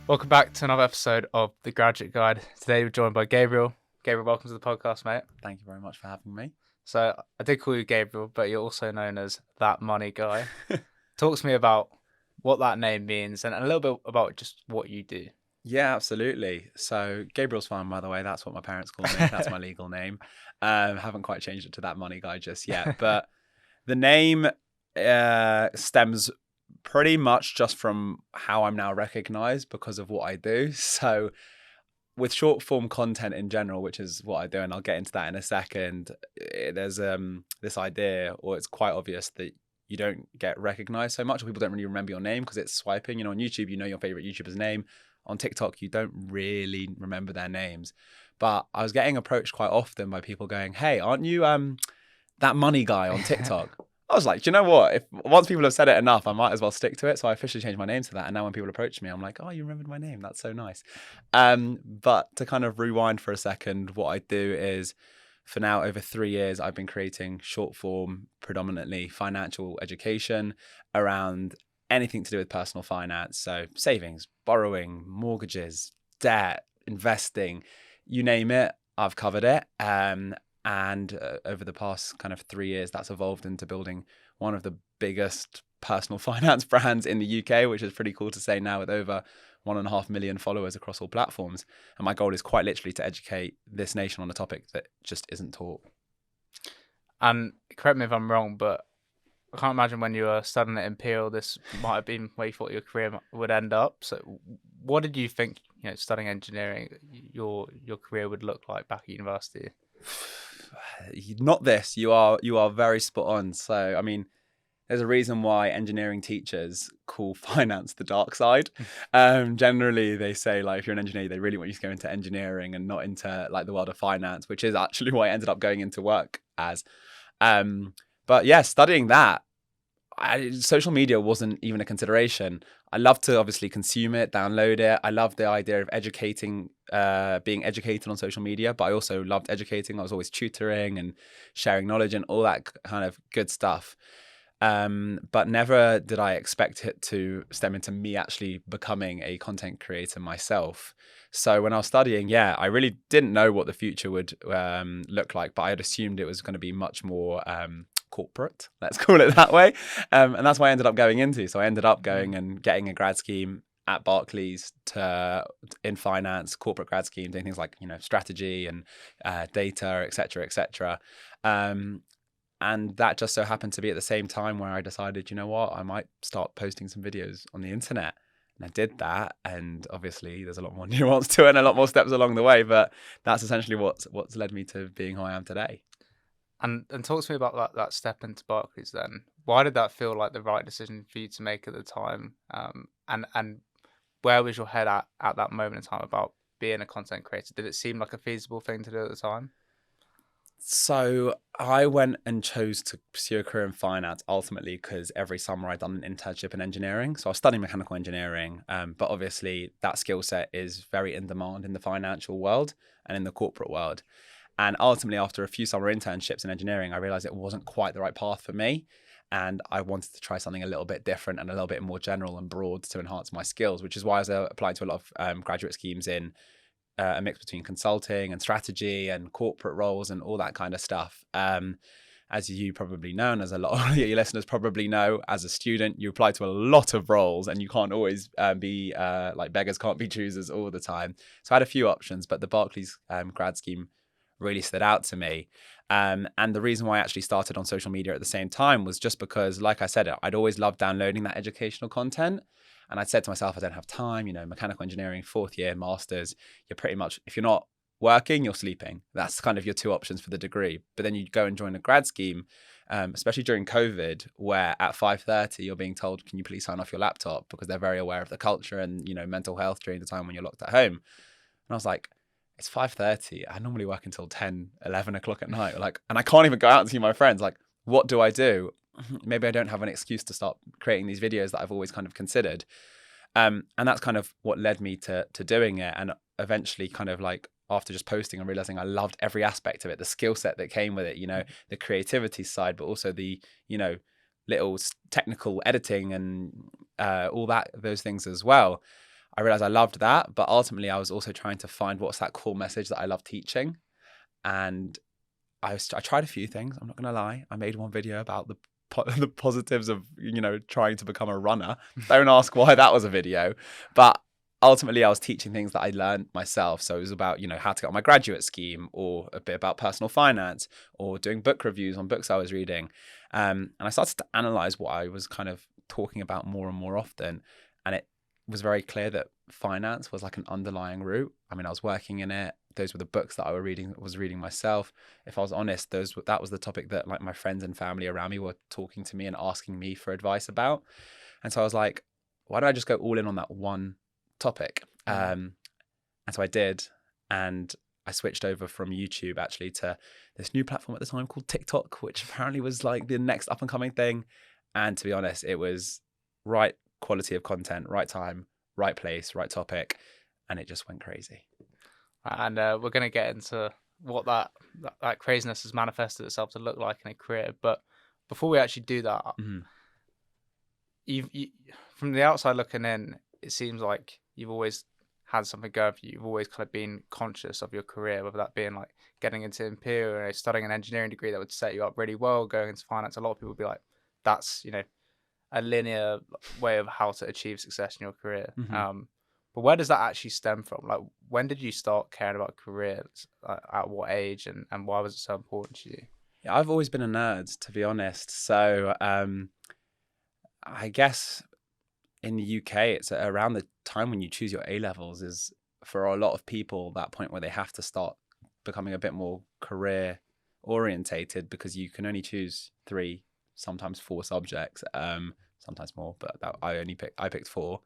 Welcome back to another episode of The Graduate Guide. Today we're joined by Gabriel. Gabriel, welcome to the podcast, mate. Thank you very much for having me. So I did call you Gabriel, but you're also known as That Money Guy. Talk to me about what that name means and a little bit about just what you do. Yeah, absolutely. So Gabriel's fine, by the way. That's what my parents call me. That's my legal name. Haven't quite changed it to That Money Guy just yet. But the name stems pretty much just from how I'm now recognized because of what I do. So with short form content in general, which is what I do, and I'll get into that in a second, there's this idea, or it's quite obvious that you don't get recognized so much, or people don't really remember your name because it's swiping. You know, on YouTube, you know your favorite YouTuber's name. On TikTok, you don't really remember their names. But I was getting approached quite often by people going, "Hey, aren't you that money guy on TikTok?" I was like, do you know what? If once people have said it enough, I might as well stick to it. So I officially changed my name to that. And now when people approach me, I'm like, oh, you remembered my name. That's so nice. But to kind of rewind for a second, what I do is for now, over 3 years, I've been creating short form, predominantly financial education around anything to do with personal finance. So savings, borrowing, mortgages, debt, investing, you name it, I've covered it. And over the past kind of 3 years, that's evolved into building one of the biggest personal finance brands in the UK, which is pretty cool to say now with over 1.5 million followers across all platforms. And my goal is quite literally to educate this nation on a topic that just isn't taught. And correct me if I'm wrong, but I can't imagine when you were studying at Imperial, this might have been where you thought your career would end up. So what did you think, studying engineering, your career would look like back at university? Not this. You are very spot on. So, I mean, there's a reason why engineering teachers call finance the dark side. Generally, they say, like, if you're an engineer, they really want you to go into engineering and not into like the world of finance, which is actually why I ended up going into work as. But yeah, studying that, social media wasn't even a consideration. I love to obviously consume it, download it. I love the idea of educating, being educated on social media, but I also loved educating. I was always tutoring and sharing knowledge and all that kind of good stuff. But never did I expect it to stem into me actually becoming a content creator myself. So when I was studying, I really didn't know what the future would look like, but I had assumed it was going to be much more corporate, let's call it that way. And that's what I ended up going into. So I ended up going and getting a grad scheme at Barclays in finance, corporate grad scheme, doing things like, strategy and data, et cetera, et cetera. And that just so happened to be at the same time where I decided, you know what, I might start posting some videos on the internet. And I did that. And obviously there's a lot more nuance to it and a lot more steps along the way. But that's essentially what's led me to being who I am today. And talk to me about that step into Barclays then. Why did that feel like the right decision for you to make at the time? And where was your head at that moment in time about being a content creator? Did it seem like a feasible thing to do at the time? So I went and chose to pursue a career in finance ultimately because every summer I'd done an internship in engineering. So I was studying mechanical engineering, but obviously that skill set is very in demand in the financial world and in the corporate world. And ultimately, after a few summer internships in engineering, I realized it wasn't quite the right path for me. And I wanted to try something a little bit different and a little bit more general and broad to enhance my skills, which is why I was applying to a lot of graduate schemes in a mix between consulting and strategy and corporate roles and all that kind of stuff. As you probably know, and as a lot of your listeners probably know, as a student, you apply to a lot of roles and you can't always be like beggars can't be choosers all the time. So I had a few options, but the Barclays grad scheme really stood out to me. And the reason why I actually started on social media at the same time was just because, like I said, I'd always loved downloading that educational content. And I'd said to myself, I don't have time, mechanical engineering, 4th year, masters, you're pretty much, if you're not working, you're sleeping. That's kind of your two options for the degree. But then you go and join a grad scheme, especially during COVID, where at 5:30, you're being told, can you please sign off your laptop? Because they're very aware of the culture and, mental health during the time when you're locked at home. And I was like, it's 5:30. I normally work until 10, 11 o'clock at night. And I can't even go out and see my friends. Like, what do I do? Maybe I don't have an excuse to start creating these videos that I've always kind of considered. And that's kind of what led me to doing it. And eventually kind of like after just posting and realizing I loved every aspect of it, the skill set that came with it, the creativity side, but also the, little technical editing and all those things as well. I realized I loved that, but ultimately I was also trying to find what's that core message that I love teaching. And I tried a few things. I'm not going to lie. I made one video about the positives of, trying to become a runner. Don't ask why that was a video, but ultimately I was teaching things that I learned myself. So it was about, how to get on my graduate scheme, or a bit about personal finance, or doing book reviews on books I was reading. And I started to analyze what I was kind of talking about more and more often. And it was very clear that finance was like an underlying route. I mean, I was working in it. Those were the books that I was reading myself. If I was honest, that was the topic that like my friends and family around me were talking to me and asking me for advice about. And so I was like, why don't I just go all in on that one topic? And so I did. And I switched over from YouTube actually to this new platform at the time called TikTok, which apparently was like the next up and coming thing. And to be honest, it was right quality of content, right time, right place, right topic. And it just went crazy. And we're going to get into what that craziness has manifested itself to look like in a career. But before we actually do that, you from the outside looking in, it seems like you've always had something going for you. You've always kind of been conscious of your career, whether that being like getting into Imperial or studying an engineering degree that would set you up really well, going into finance. A lot of people would be like, that's, a linear way of how to achieve success in your career. But where does that actually stem from? Like, when did you start caring about careers? At what age, and why was it so important to you? Yeah, I've always been a nerd, to be honest. So I guess in the UK, it's around the time when you choose your A-levels is, for a lot of people, that point where they have to start becoming a bit more career orientated, because you can only choose 3, sometimes 4 subjects, sometimes more, but I picked 4.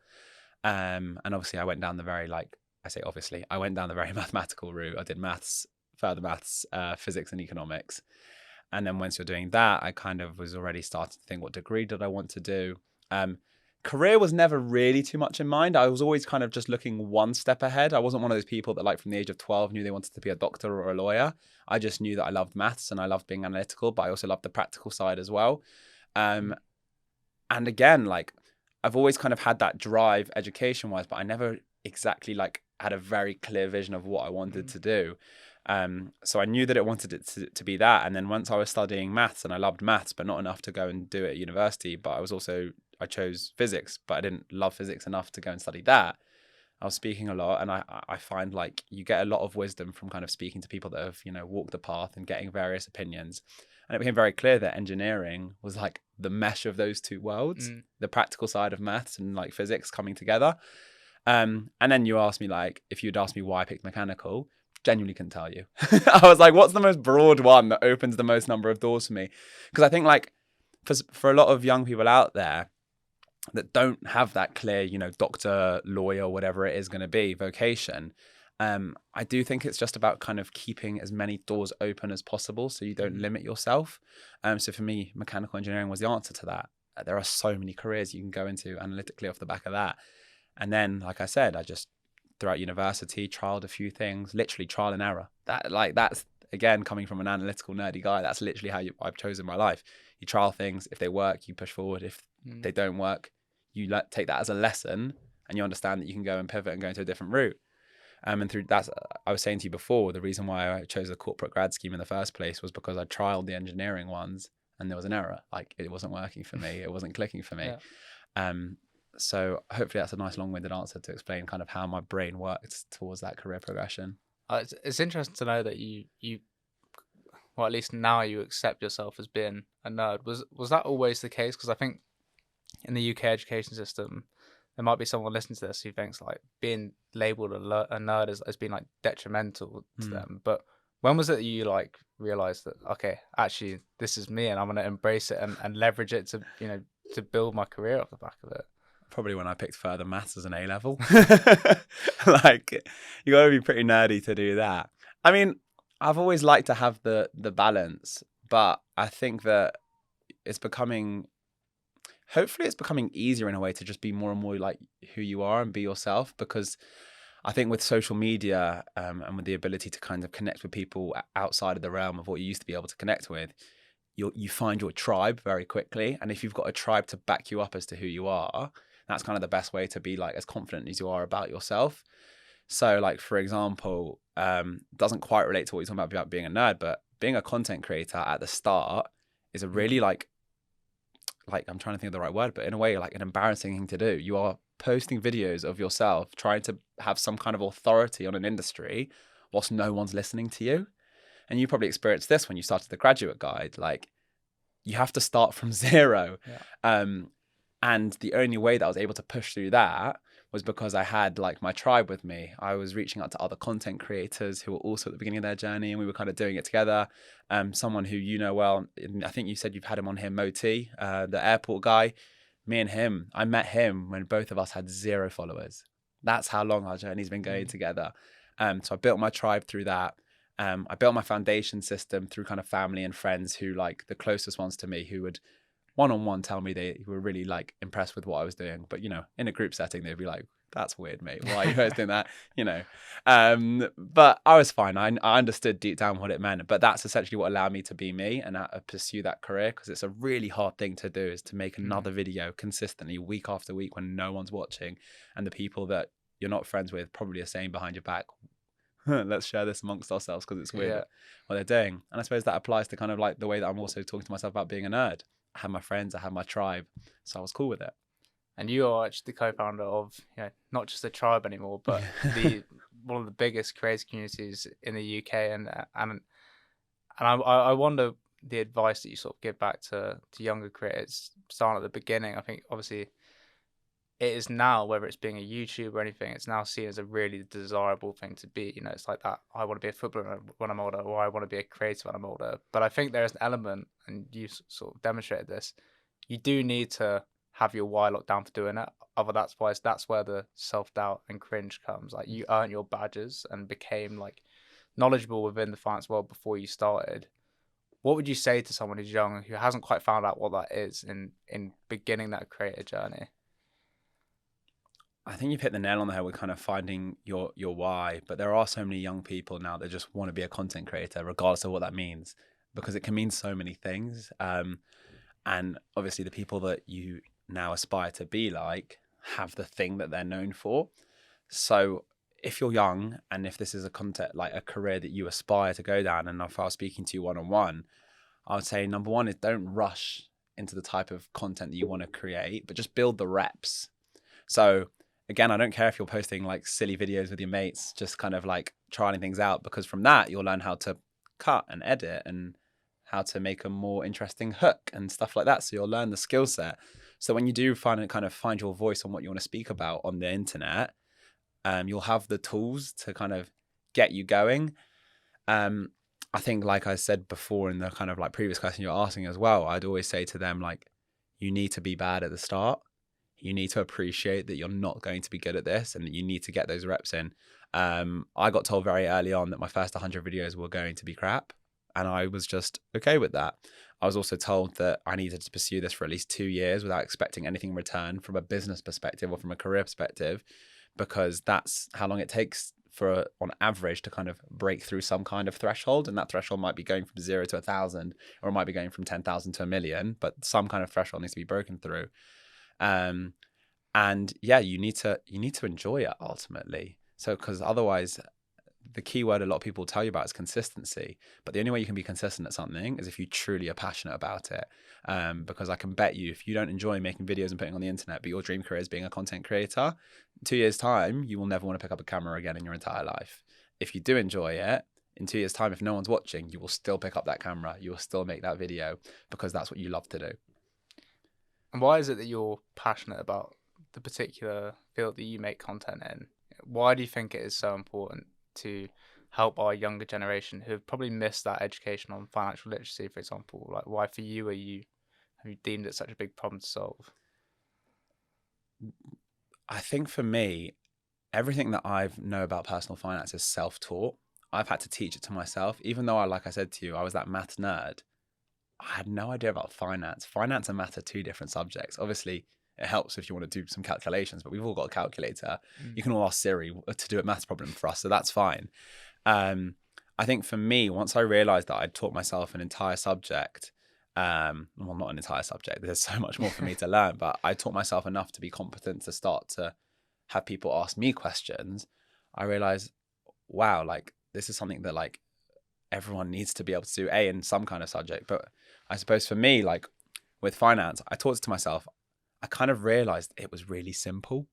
And obviously I went down the very, I went down the very mathematical route. I did maths, further maths, physics and economics. And then once you're doing that, I kind of was already starting to think, what degree did I want to do? Career was never really too much in mind. I was always kind of just looking one step ahead. I wasn't one of those people that, like, from the age of 12 knew they wanted to be a doctor or a lawyer. I just knew that I loved maths and I loved being analytical, but I also loved the practical side as well. And again, like, I've always kind of had that drive education-wise, but I never exactly had a very clear vision of what I wanted to do. So I knew that I wanted it to be that. And then once I was studying maths, and I loved maths, but not enough to go and do it at university, but I chose physics, but I didn't love physics enough to go and study that. I was speaking a lot, and I find like you get a lot of wisdom from kind of speaking to people that have, walked the path and getting various opinions. And it became very clear that engineering was like the mesh of those two worlds, the practical side of maths and like physics coming together. And then you asked me, like, if you'd asked me why I picked mechanical, genuinely couldn't tell you. I was like, what's the most broad one that opens the most number of doors for me? Because I think, like, for a lot of young people out there that don't have that clear, doctor, lawyer, whatever it is going to be, vocation, I do think it's just about kind of keeping as many doors open as possible so you don't limit yourself. So for me, mechanical engineering was the answer to that. There are so many careers you can go into analytically off the back of that. And then, like I said, I just, throughout university, trialed a few things, literally trial and error. That's, again, coming from an analytical, nerdy guy, that's literally how I've chosen my life. You trial things. If they work, you push forward. If they don't work, you take that as a lesson, and you understand that you can go and pivot and go into a different route. And through that, I was saying to you before, the reason why I chose the corporate grad scheme in the first place was because I trialed the engineering ones and there was an error. Like, it wasn't working for me. It wasn't clicking for me. Yeah. So hopefully that's a nice long-winded answer to explain kind of how my brain worked towards that career progression. It's interesting to know that you, well, at least now you accept yourself as being a nerd. Was that always the case? Because I think in the UK education system, there might be someone listening to this who thinks like being labelled a nerd has been like detrimental to them. But when was it that you like realised that, okay, actually this is me and I'm going to embrace it and leverage it to, to build my career off the back of it? Probably when I picked further maths as an A-level. Like, you got to be pretty nerdy to do that. I mean, I've always liked to have the balance, but I think that hopefully it's becoming easier in a way to just be more and more like who you are and be yourself, because I think with social media and with the ability to kind of connect with people outside of the realm of what you used to be able to connect with, you find your tribe very quickly. And if you've got a tribe to back you up as to who you are, That's kind of the best way to be like as confident as you are about yourself. So like, for example, doesn't quite relate to what you're talking about being a nerd, but being a content creator at the start is a really like I'm trying to think of the right word, but in a way like an embarrassing thing to do. You are posting videos of yourself trying to have some kind of authority on an industry whilst no one's listening to you. And you probably experienced this when you started the Graduate Guide. Like, you have to start from zero. Yeah. And the only way that I was able to push through that was because I had like my tribe with me. I was reaching out to other content creators who were also at the beginning of their journey, and we were kind of doing it together. Someone who you know well, I think you said you've had him on here, Moti, the airport guy. Me and him, I met him when both of us had 0 followers. That's how long our journey's been going together. So I built my tribe through that. I built my foundation system through kind of family and friends who like the closest ones to me, who would one-on-one tell me they were really like impressed with what I was doing. But, you know, in a group setting, they'd be like, that's weird, mate. Why are you guys doing that? You know, but I was fine. I understood deep down what it meant, but that's essentially what allowed me to be me and pursue that career. Because it's a really hard thing to do, is to make another video consistently week after week when no one's watching. And the people that you're not friends with probably are saying behind your back, let's share this amongst ourselves because it's weird what they're doing. And I suppose that applies to kind of like the way that I'm also talking to myself about being a nerd. I had my friends, I had my tribe, so I was cool with it. And you are actually the co-founder of, you know, not just the tribe anymore, but the one of the biggest creator communities in the UK. And I wonder the advice that you sort of give back to younger creators starting at the beginning. I think obviously it is now, whether it's being a YouTuber or anything, it's now seen as a really desirable thing to be. You know, it's like that, I want to be a footballer when I'm older, or I want to be a creator when I'm older. But I think there is an element, and you sort of demonstrated this, you do need to have your why locked down for doing it. Otherwise, that's where the self-doubt and cringe comes. Like, you earned your badges and became like knowledgeable within the finance world before you started. What would you say to someone who's young, who hasn't quite found out what that is in beginning that creator journey? I think you've hit the nail on the head with kind of finding your why, but there are so many young people now that just want to be a content creator, regardless of what that means, because it can mean so many things. And obviously the people that you now aspire to be like have the thing that they're known for. So if you're young and if this is a content, like a career that you aspire to go down, and if I was speaking to you one-on-one, I would say number one is don't rush into the type of content that you want to create, but just build the reps. So again, I don't care if you're posting like silly videos with your mates, just kind of like trying things out, because from that you'll learn how to cut and edit and how to make a more interesting hook and stuff like that. So you'll learn the skill set. So when you do find your voice on what you want to speak about on the internet, you'll have the tools to kind of get you going. I think, like I said before in the kind of like previous question you're asking as well, I'd always say to them, like, you need to be bad at the start. You need to appreciate that you're not going to be good at this and that you need to get those reps in. I got told very early on that my first 100 videos were going to be crap, and I was just okay with that. I was also told that I needed to pursue this for at least 2 years without expecting anything in return from a business perspective or from a career perspective, because that's how long it takes for, on average, to kind of break through some kind of threshold. And that threshold might be going from 0 to 1,000, or it might be going from 10,000 to 1 million, but some kind of threshold needs to be broken through. And yeah, you need to enjoy it ultimately. So, because otherwise, the key word a lot of people tell you about is consistency. But the only way you can be consistent at something is if you truly are passionate about it. Because I can bet you, if you don't enjoy making videos and putting on the internet, but your dream career is being a content creator, in 2 years' time, you will never want to pick up a camera again in your entire life. If you do enjoy it, in 2 years' time, if no one's watching, you will still pick up that camera. You will still make that video because that's what you love to do. And why is it that you're passionate about the particular field that you make content in? Why do you think it is so important to help our younger generation who have probably missed that education on financial literacy, for example? Like, why for you have you deemed it such a big problem to solve? I think for me, everything that I know about personal finance is self-taught. I've had to teach it to myself, even though like I said to you, I was that math nerd. I had no idea about finance. Finance and math are two different subjects. Obviously, it helps if you want to do some calculations, but we've all got a calculator. You can all ask Siri to do a maths problem for us, so that's fine. I think for me, once I realized that I'd taught myself an entire subject, Well, not an entire subject. There's so much more for me to learn, but I taught myself enough to be competent to start to have people ask me questions. I realized, wow, like this is something that like everyone needs to be able to do in some kind of subject. But I suppose for me, like with finance, I taught it to myself. I kind of realized it was really simple.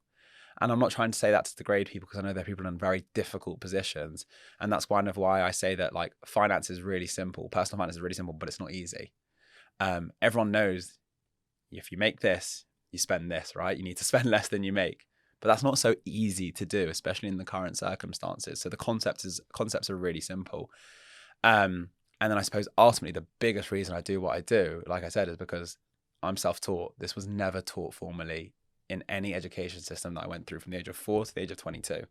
And I'm not trying to say that to degrade people, because I know there are people in very difficult positions. And that's one of why I say that like finance is really simple. Personal finance is really simple, but it's not easy. Everyone knows if you make this, you spend this, right? You need to spend less than you make. But that's not so easy to do, especially in the current circumstances. So the concepts are really simple. And then I suppose ultimately the biggest reason I do what I do, like I said, is because I'm self-taught. This was never taught formally in any education system that I went through from the age of 4 to the age of 22.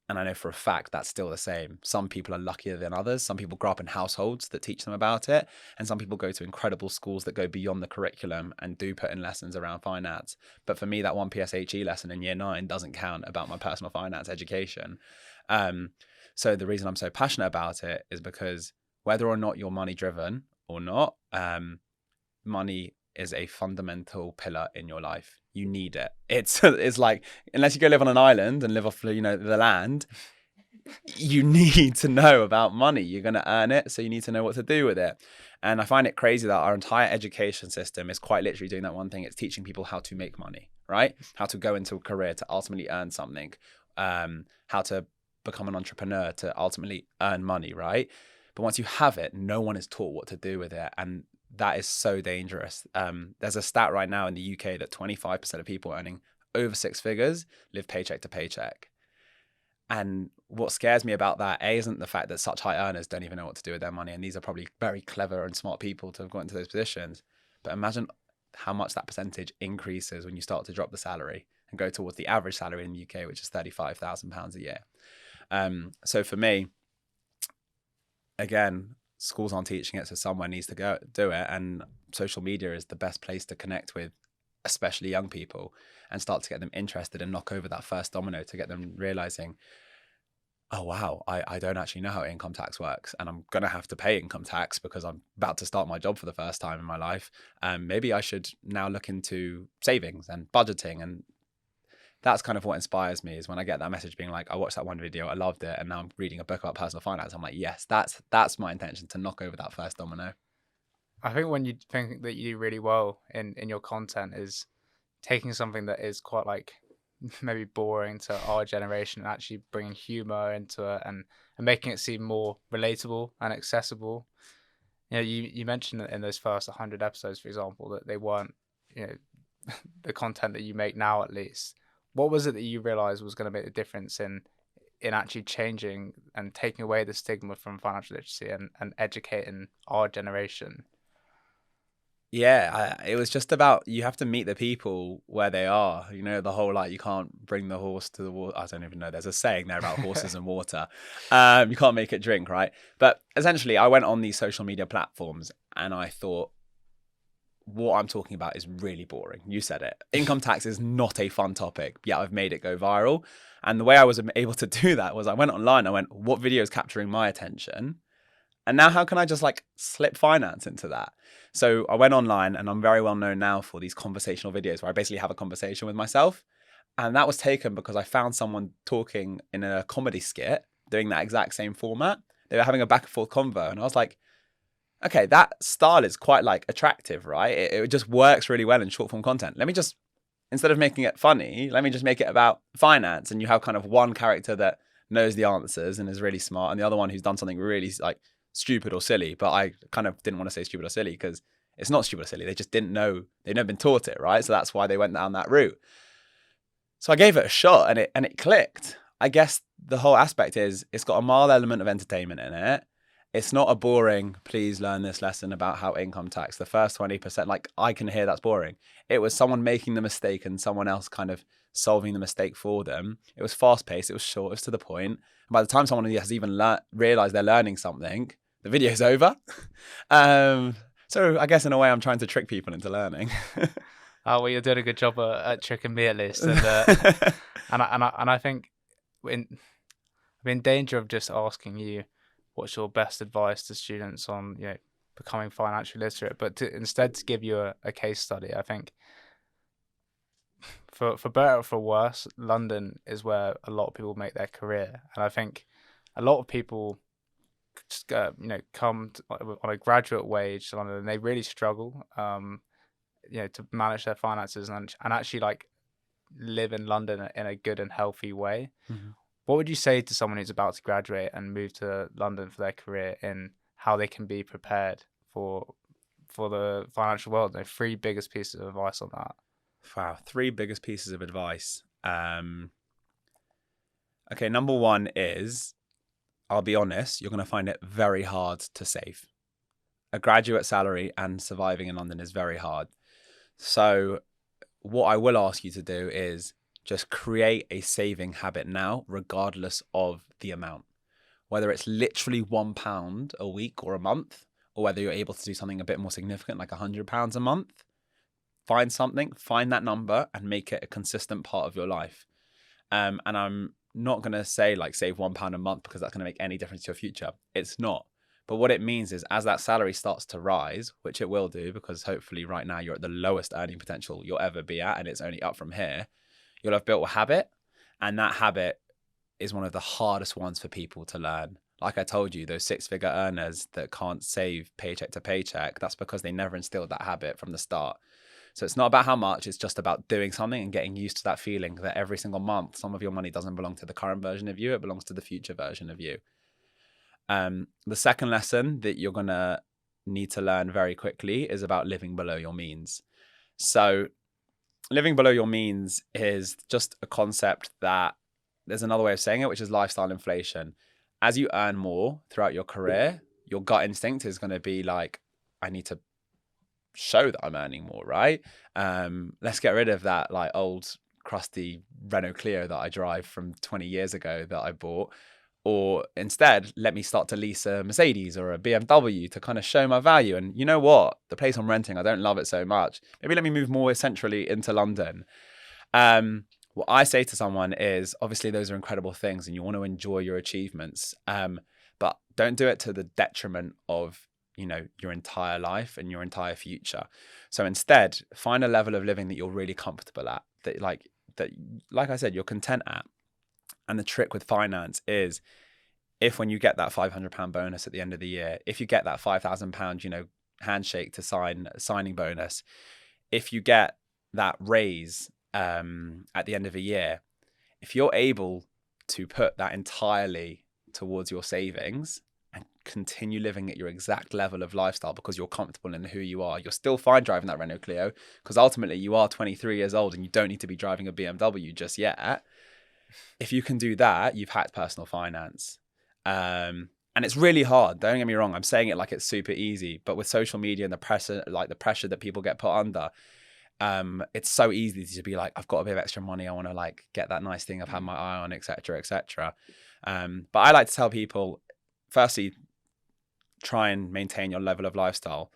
And I know for a fact that's still the same. Some people are luckier than others. Some people grow up in households that teach them about it. And some people go to incredible schools that go beyond the curriculum and do put in lessons around finance. But for me, that one PSHE lesson in year 9 doesn't count about my personal finance education. So the reason I'm so passionate about it is because whether or not you're money driven or not, money is a fundamental pillar in your life. You need it. It's like, unless you go live on an island and live off, the land, you need to know about money. You're going to earn it, so you need to know what to do with it. And I find it crazy that our entire education system is quite literally doing that one thing. It's teaching people how to make money, right? How to go into a career to ultimately earn something, how to become an entrepreneur to ultimately earn money, right? But once you have it, no one is taught what to do with it. And that is so dangerous. There's a stat right now in the UK that 25% of people earning over 6 figures live paycheck to paycheck. And what scares me about that, isn't the fact that such high earners don't even know what to do with their money. And these are probably very clever and smart people to have got into those positions. But imagine how much that percentage increases when you start to drop the salary and go towards the average salary in the UK, which is £35,000 a year. So for me, again, schools aren't teaching it, so someone needs to go do it. And social media is the best place to connect with, especially young people, and start to get them interested and knock over that first domino to get them realizing, oh, wow, I don't actually know how income tax works, and I'm going to have to pay income tax because I'm about to start my job for the first time in my life. Maybe I should now look into savings and budgeting. And that's kind of what inspires me, is when I get that message being like, I watched that one video, I loved it, and now I'm reading a book about personal finance. I'm like, yes, that's my intention, to knock over that first domino. I think when you think that you do really well in your content is taking something that is quite like maybe boring to our generation and actually bringing humor into it and making it seem more relatable and accessible. You mentioned that in those first 100 episodes, for example, that they weren't, the content that you make now, at least. What was it that you realized was going to make the difference in actually changing and taking away the stigma from financial literacy and educating our generation? Yeah, it was just about, you have to meet the people where they are. The whole, like, you can't bring the horse to the water. I don't even know. There's a saying there about horses and water. You can't make it drink, right? But essentially, I went on these social media platforms and I thought, what I'm talking about is really boring. You said it. Income tax is not a fun topic, yet I've made it go viral. And the way I was able to do that was I went online, I went, what video is capturing my attention? And now how can I just like slip finance into that? So I went online, and I'm very well known now for these conversational videos where I basically have a conversation with myself. And that was taken because I found someone talking in a comedy skit doing that exact same format. They were having a back and forth convo. And I was like, okay, that style is quite like attractive, right? It just works really well in short form content. Let me just, instead of making it funny, let me just make it about finance. And you have kind of one character that knows the answers and is really smart, and the other one who's done something really like stupid or silly. But I kind of didn't want to say stupid or silly because it's not stupid or silly. They just didn't know, they've never been taught it, right? So that's why they went down that route. So I gave it a shot and it clicked. I guess the whole aspect is it's got a mild element of entertainment in it. It's not a boring, please learn this lesson about how income tax, the first 20%, like I can hear that's boring. It was someone making the mistake and someone else kind of solving the mistake for them. It was fast paced, it was short, it was to the point. And by the time someone has even realized they're learning something, the video's over. So I guess in a way I'm trying to trick people into learning. Oh, well, you're doing a good job at tricking me, at least. And I think I'm in danger of just asking you, what's your best advice to students on, becoming financially literate, but instead to give you a case study, I think for better or for worse, London is where a lot of people make their career, and I think a lot of people just come on a graduate wage to London, and they really struggle, to manage their finances and actually like live in London in a good and healthy way. Mhm. What would you say to someone who's about to graduate and move to London for their career in how they can be prepared for the financial world? The three biggest pieces of advice on that. Wow, three biggest pieces of advice. Okay, number one is, I'll be honest, you're going to find it very hard to save. A graduate salary and surviving in London is very hard. So what I will ask you to do is just create a saving habit now, regardless of the amount. Whether it's literally £1 a week or a month, or whether you're able to do something a bit more significant, like £100 a month, find that number and make it a consistent part of your life. And I'm not going to say like save £1 a month because that's going to make any difference to your future. It's not. But what it means is as that salary starts to rise, which it will do, because hopefully right now you're at the lowest earning potential you'll ever be at, and it's only up from here, you'll have built a habit. And that habit is one of the hardest ones for people to learn. Like I told you, those six-figure earners that can't save paycheck to paycheck, that's because they never instilled that habit from the start. So it's not about how much, it's just about doing something and getting used to that feeling that every single month, some of your money doesn't belong to the current version of you, it belongs to the future version of you. The second lesson that you're going to need to learn very quickly is about living below your means. So living below your means is just a concept that there's another way of saying it, which is lifestyle inflation. As you earn more throughout your career, your gut instinct is going to be like, I need to show that I'm earning more, right? Let's get rid of that like old crusty Renault Clio that I drive from 20 years ago that I bought. Or instead, let me start to lease a Mercedes or a BMW to kind of show my value. And you know what? The place I'm renting, I don't love it so much. Maybe let me move more centrally into London. What I say to someone is, obviously, those are incredible things and you want to enjoy your achievements. But don't do it to the detriment of, your entire life and your entire future. So instead, find a level of living that you're really comfortable at, that like I said, you're content at. And the trick with finance is if when you get that £500 bonus at the end of the year, if you get that £5,000, handshake to signing bonus, if you get that raise at the end of a year, if you're able to put that entirely towards your savings and continue living at your exact level of lifestyle because you're comfortable in who you are, you're still fine driving that Renault Clio because ultimately you are 23 years old and you don't need to be driving a BMW just yet. If you can do that, you've hacked personal finance. And it's really hard. Don't get me wrong. I'm saying it like it's super easy, but with social media and the pressure that people get put under, it's so easy to be like, I've got a bit of extra money. I want to like get that nice thing I've had my eye on, etc., etc. But I like to tell people, firstly, try and maintain your level of lifestyle.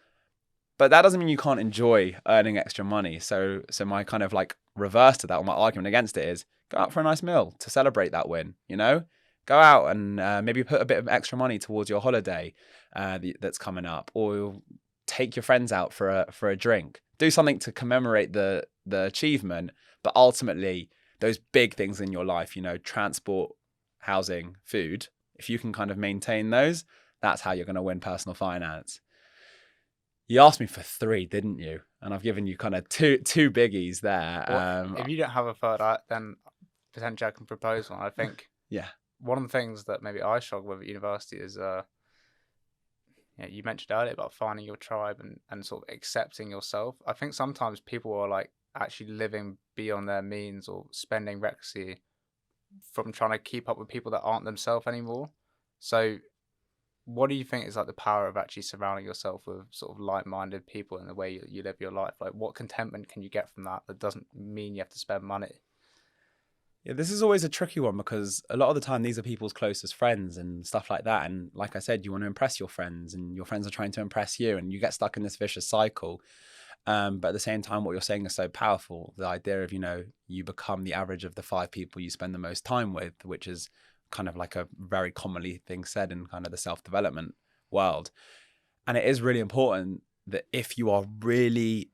But that doesn't mean you can't enjoy earning extra money. So my kind of like reverse to that, or my argument against it is, go out for a nice meal to celebrate that win, Go out and maybe put a bit of extra money towards your holiday that's coming up, or take your friends out for a drink. Do something to commemorate the achievement, but ultimately those big things in your life, transport, housing, food, if you can kind of maintain those, that's how you're going to win personal finance. You asked me for three, didn't you? And I've given you kind of two biggies there. Well, if you don't have a third, then potentially I can propose one. I think yeah. One of the things that maybe I struggle with at university is, you mentioned earlier about finding your tribe and sort of accepting yourself. I think sometimes people are like actually living beyond their means or spending recklessly from trying to keep up with people that aren't themselves anymore. So what do you think is like the power of actually surrounding yourself with sort of like-minded people in the way you live your life? Like what contentment can you get from that doesn't mean you have to spend money? Yeah, this is always a tricky one because a lot of the time these are people's closest friends and stuff like that. And like I said, you want to impress your friends and your friends are trying to impress you and you get stuck in this vicious cycle. But at the same time, what you're saying is so powerful. The idea of, you become the average of the 5 people you spend the most time with, which is kind of like a very commonly thing said in kind of the self-development world. And it is really important that if you are really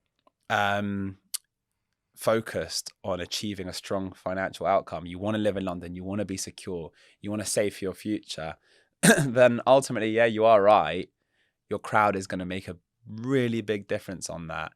focused on achieving a strong financial outcome, you want to live in London, you want to be secure, you want to save for your future, then ultimately, yeah, you are right. Your crowd is going to make a really big difference on that.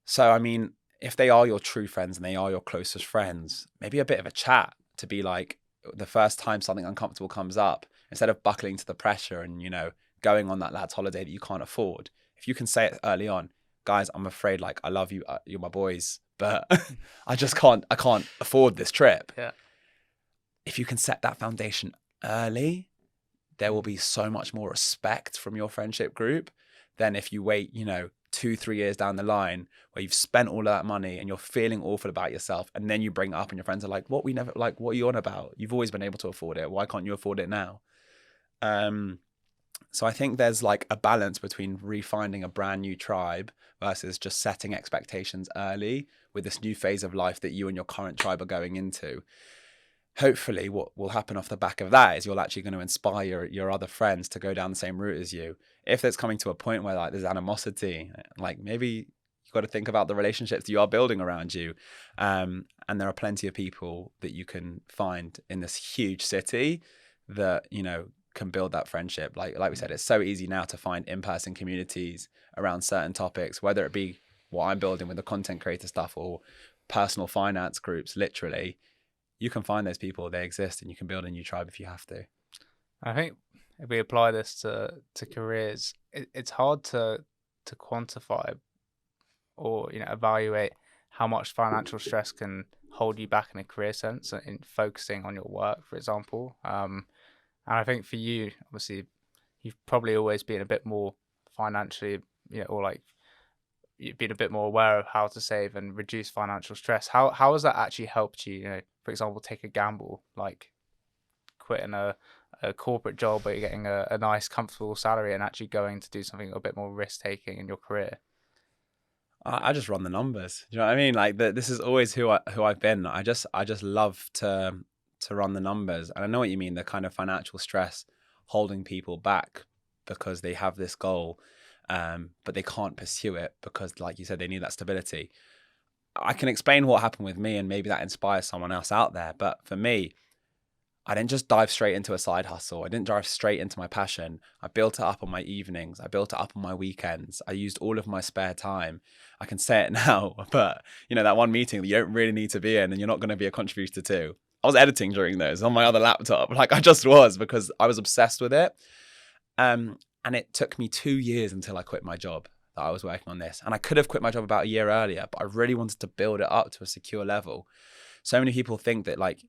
So, I mean, if they are your true friends and they are your closest friends, maybe a bit of a chat to be like, the first time something uncomfortable comes up, instead of buckling to the pressure and, you know, going on that lad's holiday that you can't afford, if you can say it early on, guys, I'm afraid, like, I love you, you're my boys, but I can't afford this trip. Yeah. If you can set that foundation early, there will be so much more respect from your friendship group than if you wait, you know, 2-3 years down the line where you've spent all of that money and you're feeling awful about yourself, and then you bring it up and your friends are like, what are you on about? You've always been able to afford it. Why can't you afford it now? So I think there's like a balance between refinding a brand new tribe versus just setting expectations early with this new phase of life that you and your current tribe are going into. Hopefully what will happen off the back of that is you're actually going to inspire your other friends to go down the same route as you. If it's coming to a point where like there's animosity, like maybe you've got to think about the relationships you are building around you. And there are plenty of people that you can find in this huge city that, you know, can build that friendship. Like we said, it's so easy now to find in-person communities around certain topics, whether it be what I'm building with the content creator stuff or personal finance groups. Literally, you can find those people, they exist, and you can build a new tribe if you have to. I think if we apply this to careers, it's hard to quantify or, you know, evaluate how much financial stress can hold you back in a career sense in focusing on your work, for example. And I think for you, obviously, you've probably always been a bit more financially, you know, or like you've been a bit more aware of how to save and reduce financial stress. How has that actually helped you? You know, for example, take a gamble like quitting a corporate job, but you're getting a nice, comfortable salary and actually going to do something a bit more risk taking in your career. I just run the numbers. Do you know what I mean? Like this is always who I've been. I just love to run the numbers, and I know what you mean. The kind of financial stress holding people back because they have this goal, but they can't pursue it because, like you said, they need that stability. I can explain what happened with me, and maybe that inspires someone else out there. But for me, I didn't just dive straight into a side hustle. I didn't dive straight into my passion. I built it up on my evenings. I built it up on my weekends. I used all of my spare time. I can say it now, but you know, that one meeting that you don't really need to be in and you're not going to be a contributor to. I was editing during those on my other laptop. Like I just was, because I was obsessed with it. And it took me 2 years until I quit my job that I was working on this. And I could have quit my job about a year earlier, but I really wanted to build it up to a secure level. So many people think that like,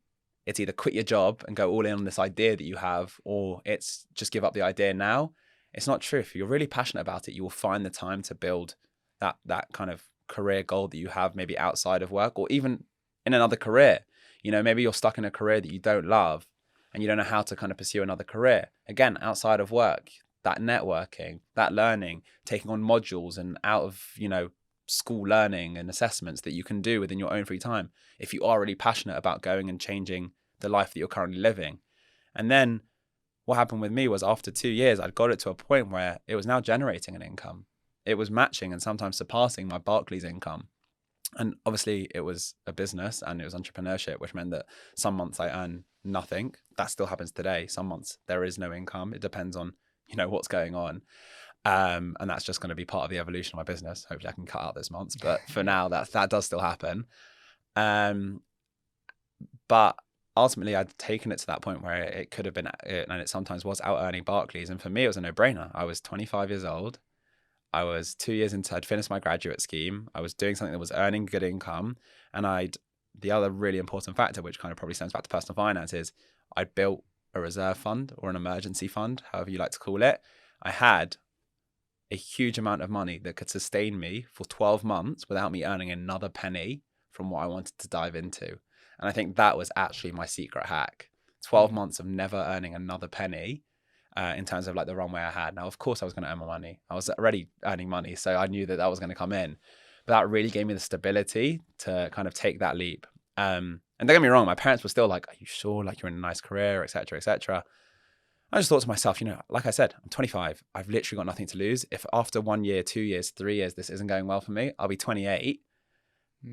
it's either quit your job and go all in on this idea that you have, or it's just give up the idea now. It's not true. If you're really passionate about it, you will find the time to build that kind of career goal that you have, maybe outside of work or even in another career. You know, maybe you're stuck in a career that you don't love and you don't know how to kind of pursue another career. Again, outside of work, that networking, that learning, taking on modules and out of, you know, school learning and assessments that you can do within your own free time if you are really passionate about going and changing the life that you're currently living. And then what happened with me was after 2 years, I'd got it to a point where it was now generating an income. It was matching and sometimes surpassing my Barclays income. And obviously it was a business and it was entrepreneurship, which meant that some months I earn nothing. That still happens today. Some months there is no income. It depends on, you know, what's going on. And that's just going to be part of the evolution of my business. Hopefully I can cut out those months, but for now that does still happen. But ultimately I'd taken it to that point where it could have been, and it sometimes was, out earning Barclays. And for me, it was a no-brainer. I was 25 years old. I was 2 years into, I'd finished my graduate scheme. I was doing something that was earning good income. And the other really important factor, which kind of probably stems back to personal finance, is I built a reserve fund or an emergency fund, however you like to call it. I had a huge amount of money that could sustain me for 12 months without me earning another penny from what I wanted to dive into. And I think that was actually my secret hack. 12 months of never earning another penny in terms of like the runway I had. Now, of course, I was going to earn my money. I was already earning money, so I knew that was going to come in. But that really gave me the stability to kind of take that leap. And don't get me wrong, my parents were still like, are you sure? Like, you're in a nice career, et cetera, et cetera. I just thought to myself, like I said, I'm 25. I've literally got nothing to lose. If after 1 year, 2 years, 3 years, this isn't going well for me, I'll be 28.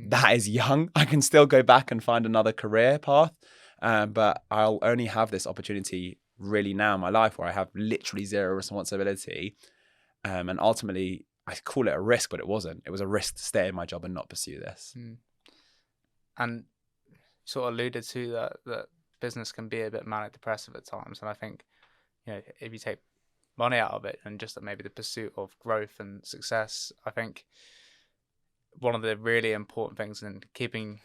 That is young. I can still go back and find another career path. But I'll only have this opportunity really now in my life where I have literally zero responsibility. And ultimately, I call it a risk, but it wasn't. It was a risk to stay in my job and not pursue this. And sort of alluded to that business can be a bit manic depressive at times. And I think, if you take money out of it and just maybe the pursuit of growth and success, I think one of the really important things in keeping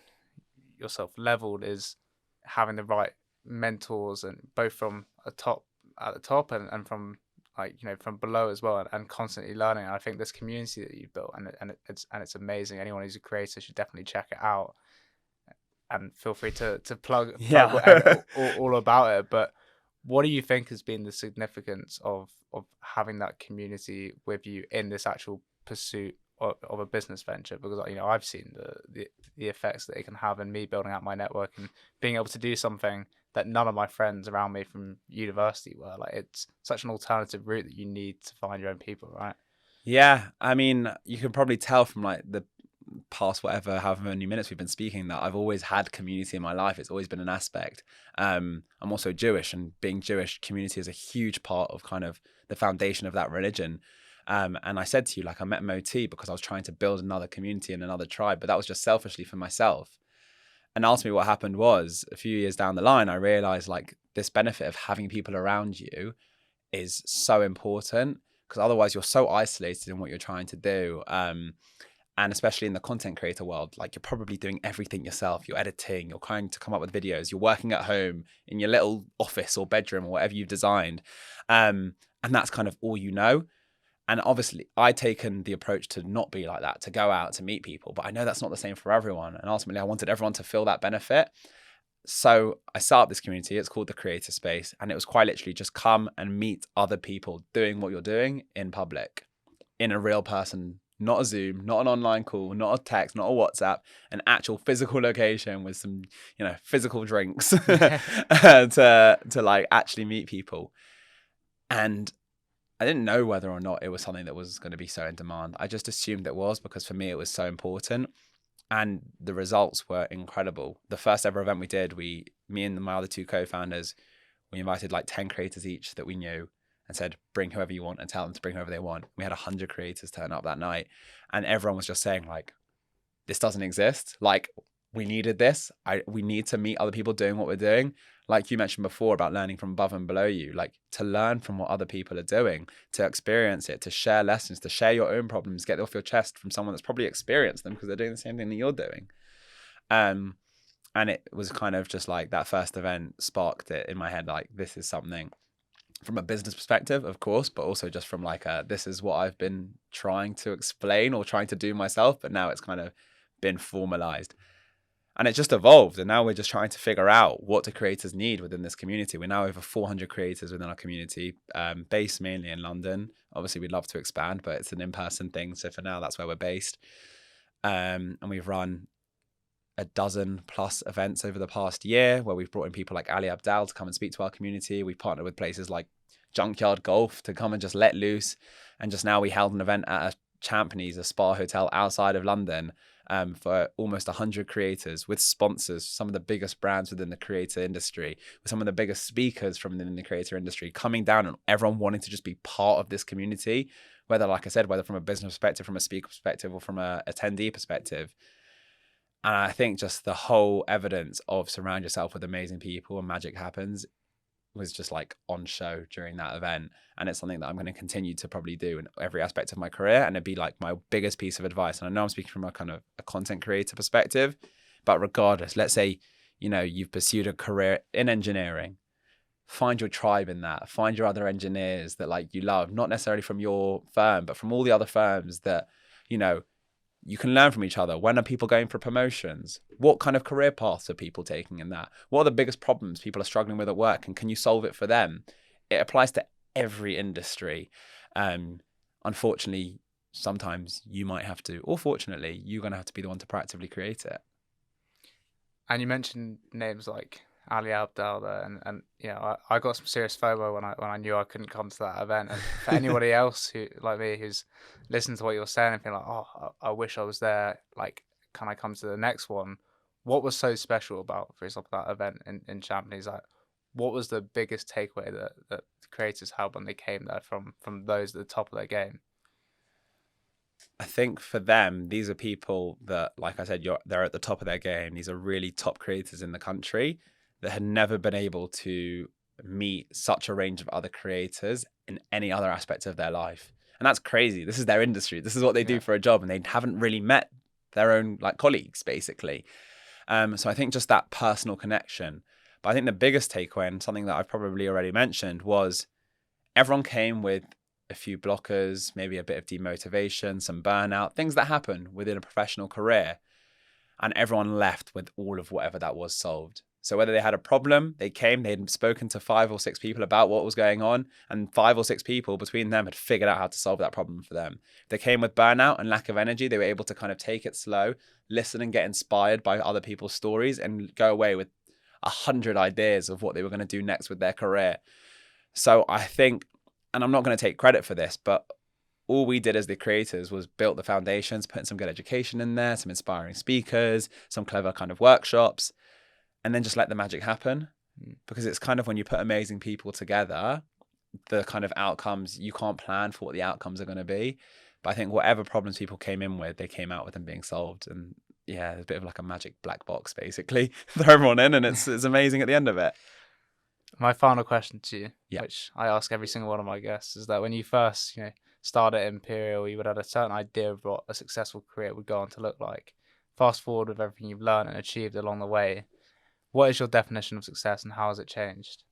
yourself leveled is having the right mentors, and both from at the top and from from below as well, and constantly learning. And I think this community that you've built, and it's amazing. Anyone who's a creator should definitely check it out, and feel free to plug all about it. But what do you think has been the significance of having that community with you in this actual pursuit of a business venture? Because I've seen the effects that it can have in me building out my network and being able to do something that none of my friends around me from university were. Like, it's such an alternative route that you need to find your own people, right? Yeah, I mean, you can probably tell from like the past however many minutes we've been speaking that I've always had community in my life. It's always been an aspect. I'm also Jewish, and being Jewish, community is a huge part of kind of the foundation of that religion. And I said to you, like, I met Moti because I was trying to build another community and another tribe, but that was just selfishly for myself. And ultimately what happened was, a few years down the line, I realized like this benefit of having people around you is so important, because otherwise you're so isolated in what you're trying to do. And especially in the content creator world, like, you're probably doing everything yourself. You're editing, you're trying to come up with videos, you're working at home in your little office or bedroom or whatever you've designed. And that's kind of all you know. And obviously I'd taken the approach to not be like that, to go out, to meet people, but I know that's not the same for everyone. And ultimately I wanted everyone to feel that benefit. So I set up this community. It's called the Creator Space. And it was quite literally just come and meet other people doing what you're doing in public, in a real person, not a Zoom, not an online call, not a text, not a WhatsApp, an actual physical location with some, physical drinks to like actually meet people. And I didn't know whether or not it was something that was going to be so in demand. I just assumed it was, because for me, it was so important. And the results were incredible. The first ever event we did, me and my other two co-founders, we invited like 10 creators each that we knew and said, bring whoever you want and tell them to bring whoever they want. We had 100 creators turn up that night, and everyone was just saying like, this doesn't exist. Like, we needed this. We need to meet other people doing what we're doing. Like you mentioned before about learning from above and below you, like to learn from what other people are doing, to experience it, to share lessons, to share your own problems, get off your chest from someone that's probably experienced them because they're doing the same thing that you're doing. And it was kind of just like that first event sparked it in my head. Like, this is something from a business perspective, of course, but also just from like this is what I've been trying to explain or trying to do myself, but now it's kind of been formalized. And it just evolved. And now we're just trying to figure out what do creators need within this community. We're now over 400 creators within our community, based mainly in London. Obviously, we'd love to expand, but it's an in-person thing. So for now, that's where we're based. And we've run a dozen plus events over the past year, where we've brought in people like Ali Abdaal to come and speak to our community. We've partnered with places like Junkyard Golf to come and just let loose. And just now we held an event at a Champneys, a spa hotel outside of London, for almost 100 creators, with sponsors, some of the biggest brands within the creator industry, with some of the biggest speakers from within the creator industry coming down, and everyone wanting to just be part of this community, whether, like I said, whether from a business perspective, from a speaker perspective, or from a attendee perspective. And I think just the whole evidence of surround yourself with amazing people and magic happens was just like on show during that event. And it's something that I'm going to continue to probably do in every aspect of my career. And it'd be like my biggest piece of advice. And I know I'm speaking from a kind of a content creator perspective, but regardless, let's say, you've pursued a career in engineering, find your tribe in that, find your other engineers that like you love, not necessarily from your firm, but from all the other firms that, you can learn from each other. When are people going for promotions? What kind of career paths are people taking in that? What are the biggest problems people are struggling with at work? And can you solve it for them? It applies to every industry. Unfortunately, sometimes you might have to, or fortunately, you're going to have to be the one to proactively create it. And you mentioned names like Ali Abdaal there, and I got some serious FOMO when I knew I couldn't come to that event. And for anybody else who like me who's listened to what you're saying and feel like, oh, I wish I was there. Like, can I come to the next one? What was so special about, for example, that event in Chamonix? Like, what was the biggest takeaway that the creators had when they came there from those at the top of their game? I think for them, these are people that, like I said, they're at the top of their game. These are really top creators in the country that had never been able to meet such a range of other creators in any other aspect of their life. And that's crazy. This is their industry. This is what they do for a job. And they haven't really met their own like colleagues, basically. So I think just that personal connection. But I think the biggest takeaway, and something that I've probably already mentioned, was everyone came with a few blockers, maybe a bit of demotivation, some burnout, things that happen within a professional career. And everyone left with all of whatever that was solved. So whether they had a problem, they came, they'd spoken to 5 or 6 people about what was going on, and 5 or 6 people between them had figured out how to solve that problem for them. If they came with burnout and lack of energy, they were able to kind of take it slow, listen and get inspired by other people's stories, and go away with 100 ideas of what they were going to do next with their career. So I think, and I'm not going to take credit for this, but all we did as the creators was built the foundations, putting some good education in there, some inspiring speakers, some clever kind of workshops, and then just let the magic happen. Because it's kind of when you put amazing people together, the kind of outcomes, you can't plan for what the outcomes are going to be. But I think whatever problems people came in with, they came out with them being solved. And yeah, it's a bit of like a magic black box, basically. Throw everyone in and it's amazing at the end of it. My final question to you, which I ask every single one of my guests, is that when you first, started at Imperial, you would have a certain idea of what a successful career would go on to look like. Fast forward with everything you've learned and achieved along the way, what is your definition of success and how has it changed?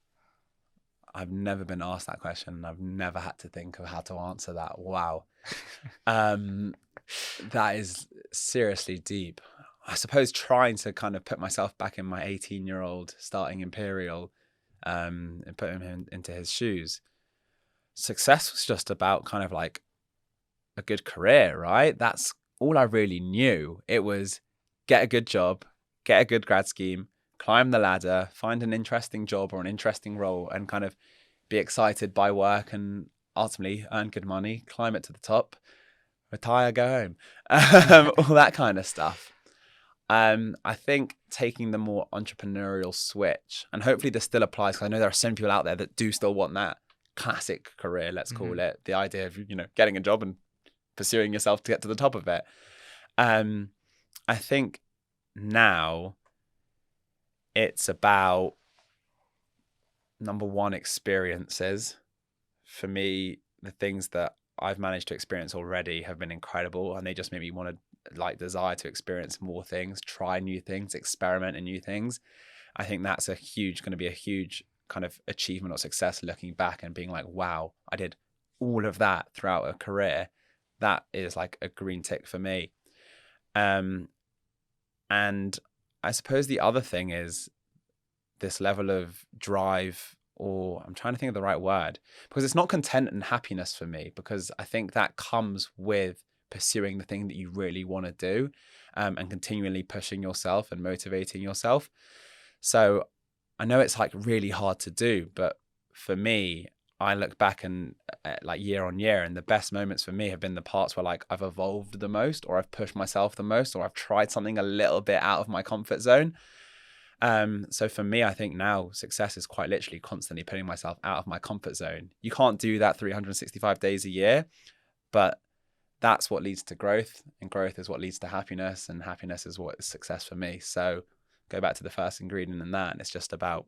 I've never been asked that question, and I've never had to think of how to answer that. Wow. That is seriously deep. I suppose trying to kind of put myself back in my 18-year-old starting Imperial and put him into his shoes. Success was just about kind of like a good career, right? That's all I really knew. It was get a good job, get a good grad scheme, climb the ladder, find an interesting job or an interesting role, and kind of be excited by work and ultimately earn good money, climb it to the top, retire, go home, all that kind of stuff. I think taking the more entrepreneurial switch, and hopefully this still applies because I know there are some people out there that do still want that classic career, let's call it, the idea of, getting a job and pursuing yourself to get to the top of it. I think now it's about, number one, experiences. For me, the things that I've managed to experience already have been incredible, and they just make me want to desire to experience more things, try new things, experiment in new things. I think that's going to be a huge kind of achievement or success, looking back and being like, wow, I did all of that throughout a career. That is like a green tick for me. And I suppose the other thing is this level of drive, or I'm trying to think of the right word, because it's not content and happiness for me, because I think that comes with pursuing the thing that you really want to do, and continually pushing yourself and motivating yourself. So I know it's like really hard to do, but for me, I look back and like year on year, and the best moments for me have been the parts where like I've evolved the most, or I've pushed myself the most, or I've tried something a little bit out of my comfort zone. So for me, I think now success is quite literally constantly putting myself out of my comfort zone. You can't do that 365 days a year, but that's what leads to growth, and growth is what leads to happiness, and happiness is what is success for me. So go back to the first ingredient in that, and it's just about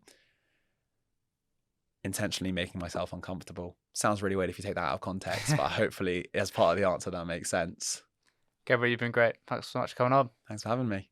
intentionally making myself uncomfortable. Sounds really weird if you take that out of context, but hopefully as part of the answer that makes sense. Gabriel, you've been great. Thanks so much for coming on. Thanks for having me.